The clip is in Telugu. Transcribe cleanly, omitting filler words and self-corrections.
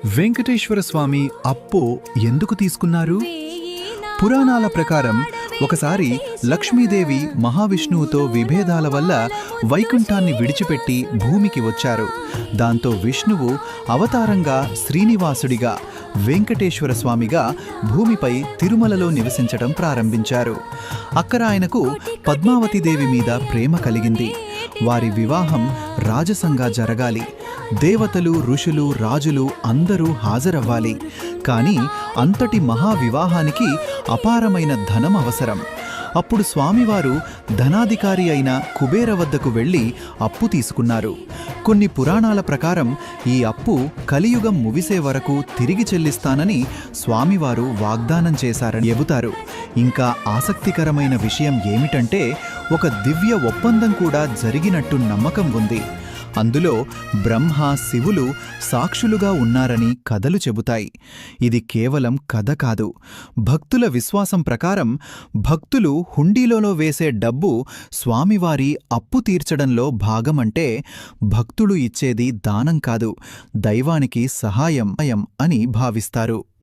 వెంకటేశ్వర స్వామి అప్పు ఎందుకు తీసుకున్నారు? పురాణాల ప్రకారం ఒకసారి లక్ష్మీదేవి మహావిష్ణువుతో విభేదాల వల్ల వైకుంఠాన్ని విడిచిపెట్టి భూమికి వచ్చారు. దాంతో విష్ణువు అవతారంగా శ్రీనివాసుడిగా, వెంకటేశ్వర స్వామిగా భూమిపై తిరుమలలో నివసించటం ప్రారంభించారు. అక్కడ ఆయనకు పద్మావతీదేవి మీద ప్రేమ కలిగింది. వారి వివాహం రాజసంగా జరగాలి. దేవతలు, ఋషులు, రాజులు అందరూ హాజరవ్వాలి. కానీ అంతటి మహావివాహానికి అపారమైన ధనం అవసరం. అప్పుడు స్వామివారు ధనాధికారి అయిన కుబేర వద్దకు వెళ్లి అప్పు తీసుకున్నారు. కొన్ని పురాణాల ప్రకారం ఈ అప్పు కలియుగం ముగిసే వరకు తిరిగి చెల్లిస్తానని స్వామివారు వాగ్దానం చేశారని చెబుతారు. ఇంకా ఆసక్తికరమైన విషయం ఏమిటంటే, ఒక దివ్య ఒప్పందం కూడా జరిగినట్టు నమ్మకం ఉంది. అందులో బ్రహ్మ, శివులు సాక్షులుగా ఉన్నారని కథలు చెబుతాయి. ఇది కేవలం కథ కాదు. భక్తుల విశ్వాసం ప్రకారం భక్తులు హుండీలో వేసే డబ్బు స్వామివారి అప్పు తీర్చడంలో భాగమంటే, భక్తులు ఇచ్చేది దానం కాదు, దైవానికి సహాయం అని భావిస్తారు.